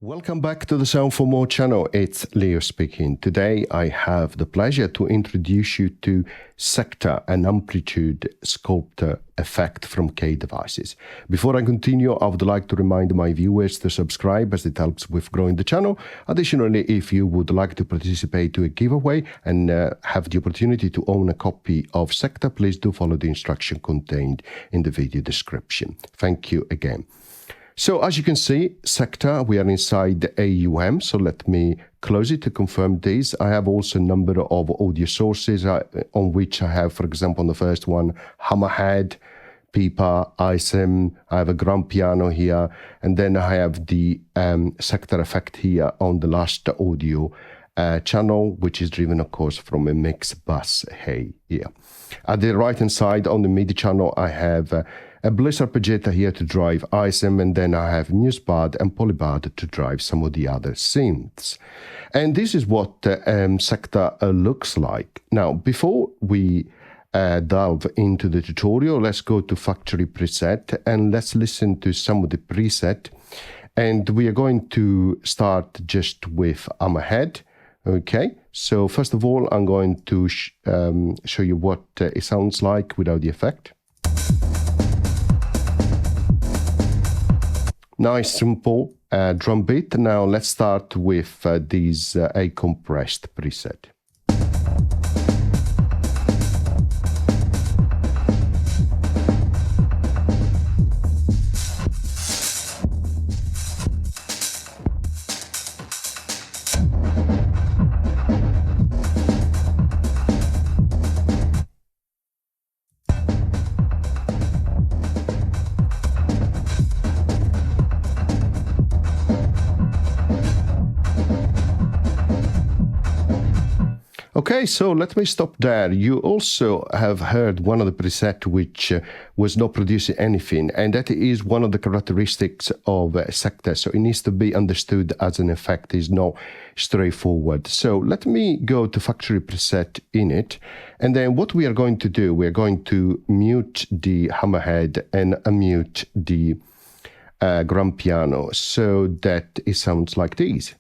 Welcome back to the Sound for More channel. It's Leo speaking. Today I have the pleasure to introduce you to Secta, an Amplitude Sculptor effect from K Devices. Before I continue, I would like to remind my viewers to subscribe as it helps with growing the channel. Additionally, if you would like to participate to a giveaway and have the opportunity to own a copy of Secta, please do follow the instruction contained in the video description. Thank you again. So as you can see, Secta, we are inside the AUM, so let me close it to confirm this. I have also a number of audio sources on which I have, for example, on the first one, hammerhead, pipa, ISM, I have a grand piano here, and then I have the Secta effect here on the last audio channel, which is driven, of course, from a mixed bus here. At the right-hand side on the MIDI channel, I have a Bliss arpeggiator here to drive ISM, and then I have MuseBud and Polybud to drive some of the other synths. And this is what Secta looks like. Now, before we delve into the tutorial, let's go to Factory Preset and let's listen to some of the preset. And we are going to start just with hammerhead. Okay, so first of all, I'm going to show you what it sounds like without the effect. Nice, simple drum beat. Now let's start with this A compressed preset. Okay, so let me stop there. You also have heard one of the presets which was not producing anything, and that is one of the characteristics of Secta. So it needs to be understood as an effect, is not straightforward. So let me go to Factory Preset in it, and then what we are going to do, we are going to mute the hammerhead and unmute the grand piano so that it sounds like this.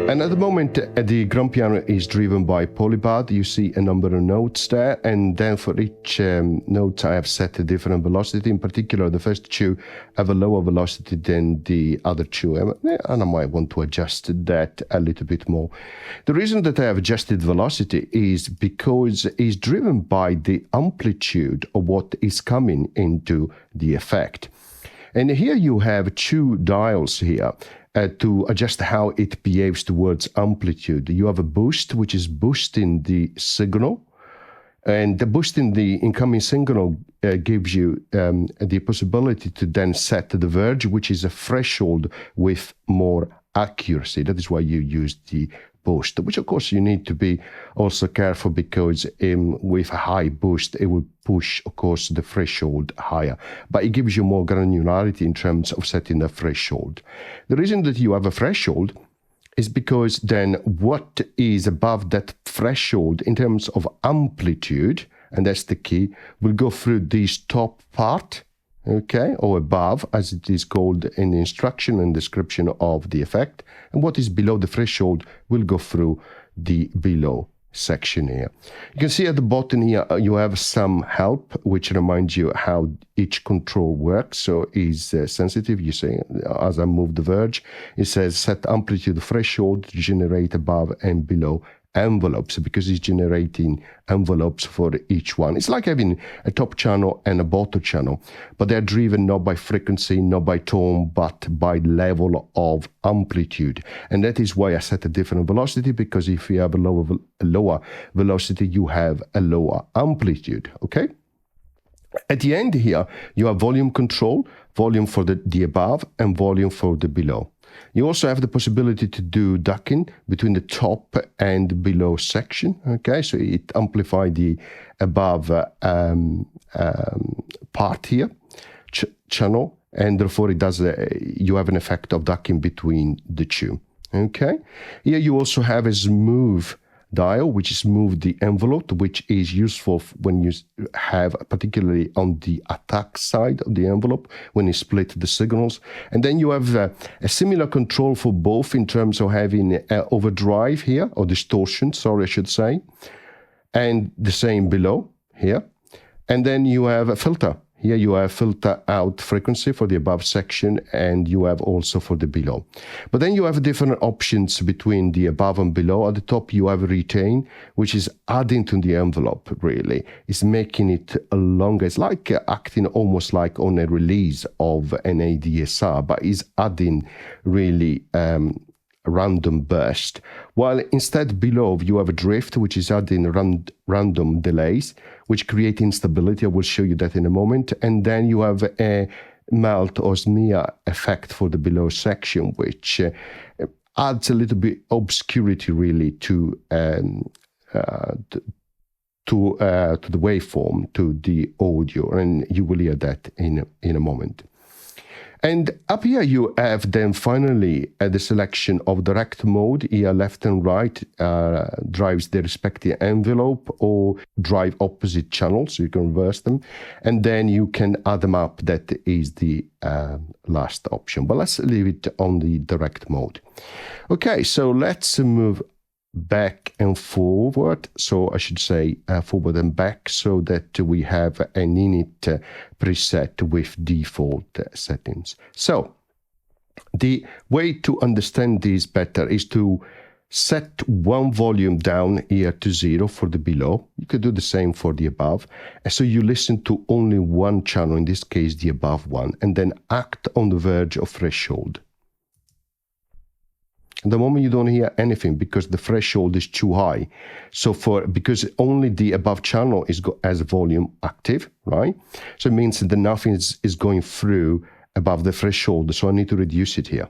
And at the moment, the grand piano is driven by Polybud. You see a number of notes there, and then for each note I have set a different velocity. In particular, the first two have a lower velocity than the other two, and I might want to adjust that a little bit more. The reason that I have adjusted velocity is because it's driven by the amplitude of what is coming into the effect. And here you have two dials here. To adjust how it behaves towards amplitude. You have a boost, which is boosting the signal, and the boosting the incoming signal gives you the possibility to then set the verge, which is a threshold with more accuracy. That is why you use the boost, which of course you need to be also careful, because with a high boost it will push, of course, the threshold higher, but it gives you more granularity in terms of setting the threshold. The reason that you have a threshold is because then what is above that threshold in terms of amplitude, and that's the key, will go through this top part, okay, or above, as it is called in the instruction and description of the effect, and what is below the threshold will go through the below section here. You can see at the bottom here you have some help which reminds you how each control works. So is sensitive, you see, as I move the verge, it says set amplitude threshold to generate above and below envelopes, because it's generating envelopes for each one. It's like having a top channel and a bottom channel, but they're driven not by frequency, not by tone, but by level of amplitude. And that is why I set a different velocity, because if you have a lower velocity, you have a lower amplitude, okay? At the end here, you have volume control, volume for the above and volume for the below. You also have the possibility to do ducking between the top and below section, okay? So it amplifies the above part here, channel, and therefore it does, you have an effect of ducking between the two, okay? Here you also have a smooth dial, which is move the envelope, which is useful when you have, particularly on the attack side of the envelope, when you split the signals. And then you have a similar control for both in terms of having overdrive here, or distortion, sorry, I should say, and the same below here. And then you have a filter. Here you have filter out frequency for the above section, and you have also for the below. But then you have different options between the above and below. At the top you have retain, which is adding to the envelope, really. It's making it longer. It's like acting almost like on a release of an ADSR, but is adding really random burst. While instead below you have a drift, which is adding random delays, which create instability. I will show you that in a moment. And then you have a melt or smear effect for the below section, which adds a little bit obscurity really to the waveform, to the audio, and you will hear that in a moment. And up here you have then finally the selection of direct mode, here left and right drives the respective envelope or drive opposite channels, so you can reverse them. And then you can add them up, that is the last option. But let's leave it on the direct mode. Okay, so let's move back and forward, so I should say forward and back, so that we have an init preset with default settings. So the way to understand this better is to set one volume down here to 0 for the below. You could do the same for the above. And so you listen to only one channel, in this case the above one, and then act on the verge of threshold. At the moment you don't hear anything because the threshold is too high. So because only the above channel has volume active, right? So it means that nothing is going through above the threshold. So I need to reduce it here.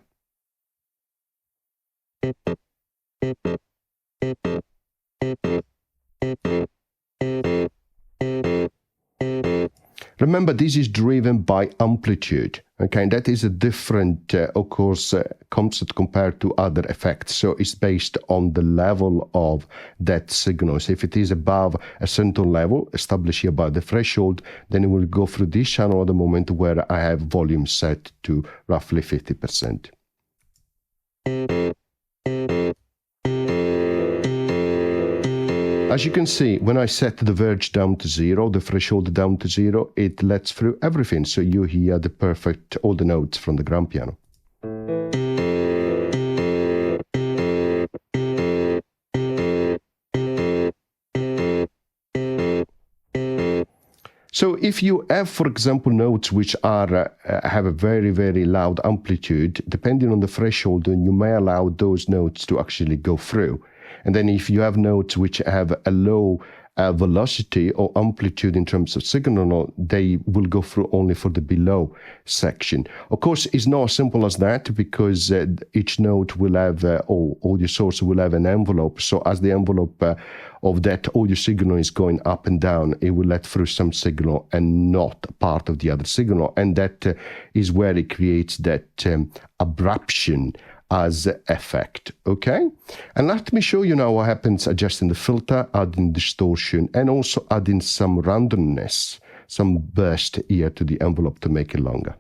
Remember, this is driven by amplitude, okay? And that is a different, of course, concept compared to other effects. So it's based on the level of that signal. So if it is above a certain level, established here by the threshold, then it will go through this channel at the moment where I have volume set to roughly 50%. As you can see, when I set the verge down to 0, the threshold down to 0, it lets through everything. So you hear the perfect, all the notes from the grand piano. So if you have, for example, notes which are have a very, very loud amplitude, depending on the threshold, then you may allow those notes to actually go through. And then if you have notes which have a low velocity or amplitude in terms of signal, they will go through only for the below section. Of course, it's not as simple as that, because each note will have, or audio source will have an envelope. So as the envelope of that audio signal is going up and down, it will let through some signal and not part of the other signal. And that is where it creates that abruption as effect, okay? And let me show you now what happens adjusting the filter, adding distortion, and also adding some randomness, some burst here to the envelope to make it longer.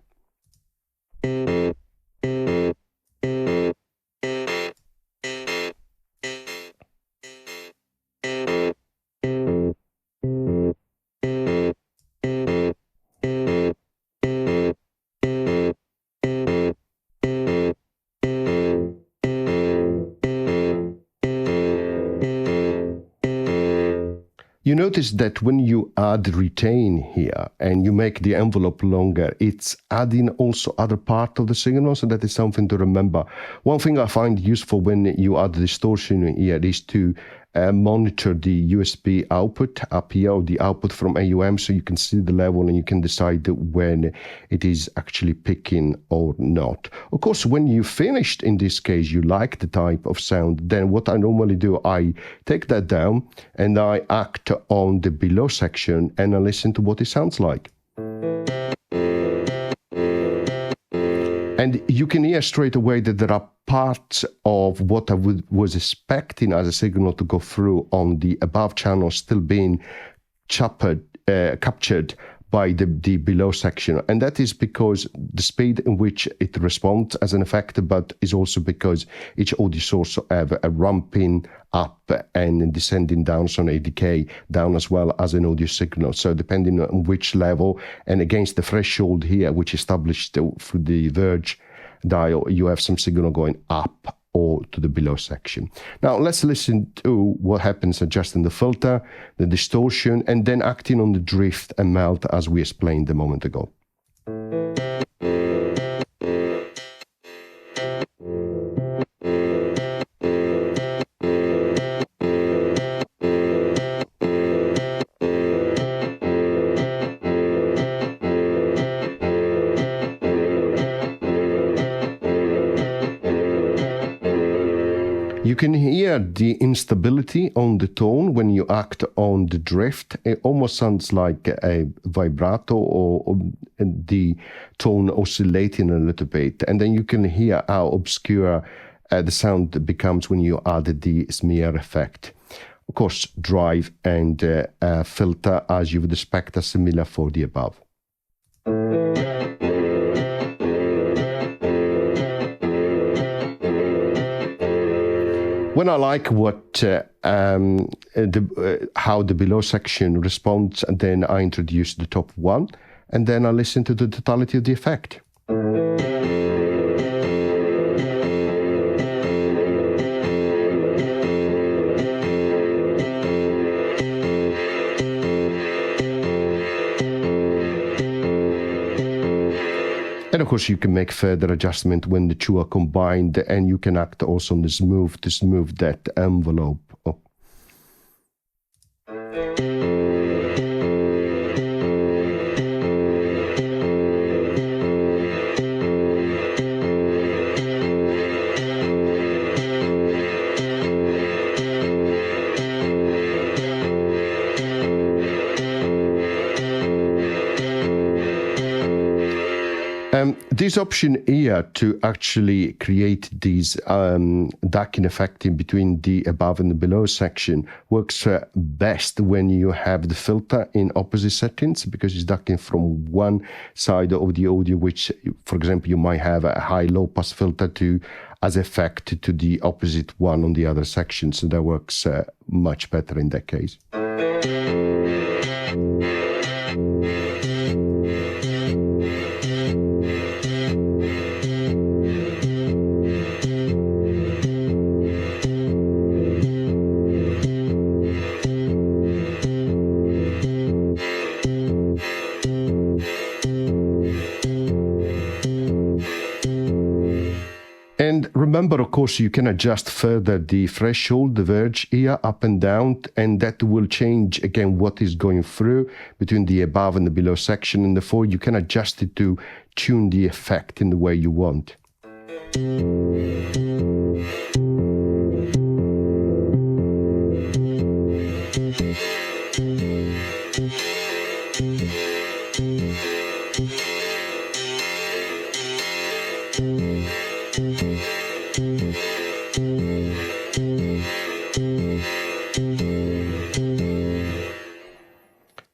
You notice that when you add retain here and you make the envelope longer, it's adding also other part of the signal, so that is something to remember. One thing I find useful when you add distortion here is to monitor the USB output up here, or the output from AUM, so you can see the level and you can decide when it is actually picking or not. Of course, when you finished, in this case, you like the type of sound, then what I normally do, I take that down and I act on the below section and I listen to what it sounds like. And you can hear straight away that there are parts of what I was expecting as a signal to go through on the above channel still being captured by the below section. And that is because the speed in which it responds as an effect, but is also because each audio source have a ramping up and descending down, so a decay down as well as an audio signal. So depending on which level, and against the threshold here, which established through the verge dial, you have some signal going up or to the below section. Now let's listen to what happens adjusting the filter, the distortion, and then acting on the drift and melt as we explained a moment ago. You can hear the instability on the tone when you act on the drift. It almost sounds like a vibrato or the tone oscillating a little bit. And then you can hear how obscure the sound becomes when you add the smear effect. Of course, drive and filter, as you would expect, are similar for the above. When I like how the below section responds, and then I introduce the top one, and then I listen to the totality of the effect. And of course, you can make further adjustment when the two are combined, and you can act also on the smooth to smooth that envelope. Oh. This option here to actually create these ducking effect in between the above and the below section works best when you have the filter in opposite settings, because it's ducking from one side of the audio, which, for example, you might have a high-low pass filter to as effect to the opposite one on the other section. So that works much better in that case. And remember, of course, you can adjust further the threshold, the verge here, up and down, and that will change again what is going through between the above and the below section, and therefore you can adjust it to tune the effect in the way you want.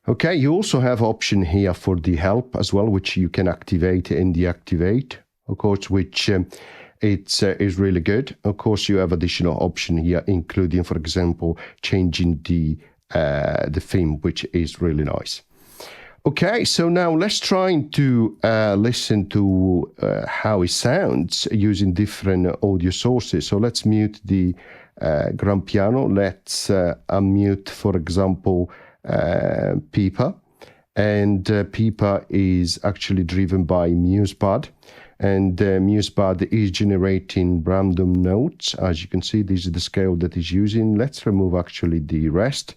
Okay, you also have option here for the help as well, which you can activate and deactivate, of course, which is really good. Of course, you have additional option here, including, for example, changing the theme, which is really nice. Okay, so now let's try to listen to how it sounds using different audio sources. So let's mute the grand piano. Let's unmute, for example, Pipa, and Pipa is actually driven by MusePad, and MusePad is generating random notes. As you can see, this is the scale that is using. Let's remove actually the rest,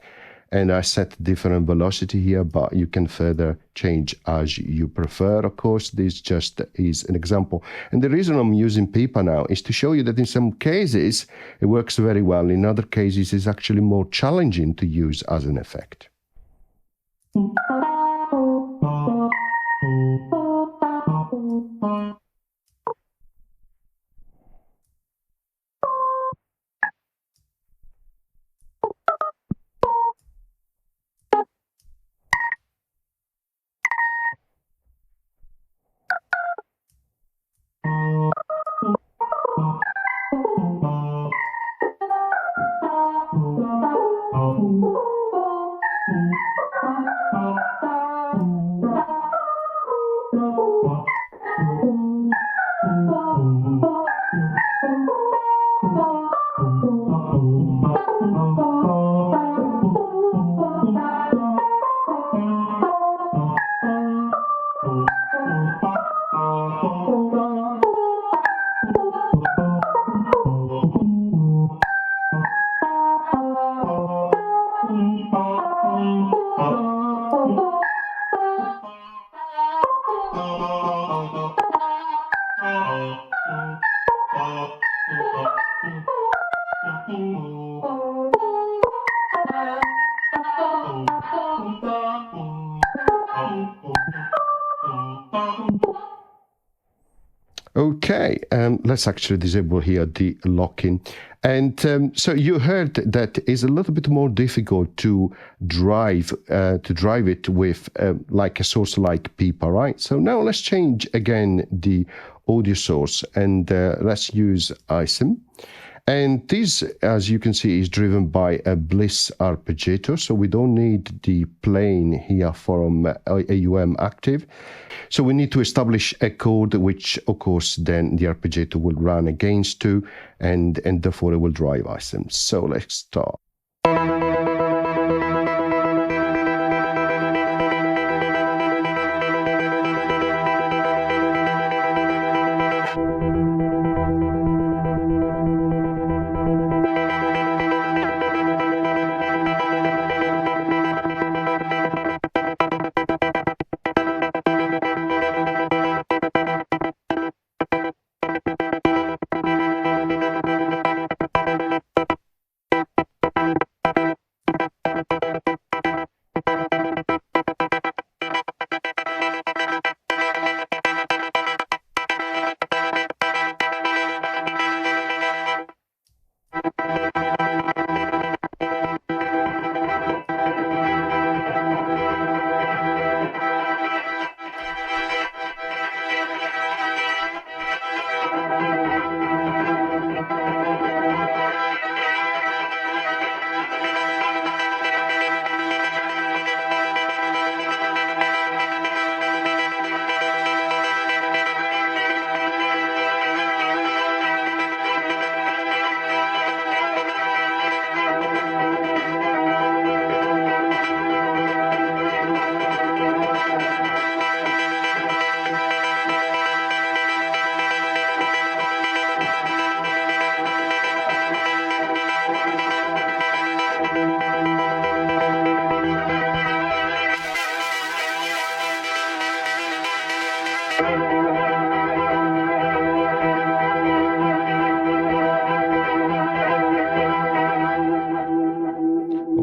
and I set different velocity here, but you can further change as you prefer. Of course, this just is an example, and the reason I'm using Pipa now is to show you that in some cases it works very well. In other cases, it's actually more challenging to use as an effect. Okay, let's actually disable here the locking. And so you heard that it's a little bit more difficult to drive it with like a source like Pipa, right? So now let's change again the audio source and let's use ISIM. And this, as you can see, is driven by a Bliss arpeggiator, so we don't need the plane here from AUM active. So we need to establish a code which, of course, then the arpeggiator will run against to, and therefore it will drive ISIM. So let's start.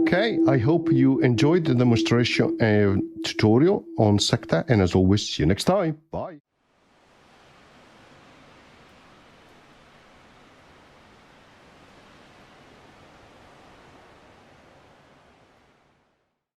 Okay, I hope you enjoyed the demonstration tutorial on Secta, and as always, see you next time. Bye.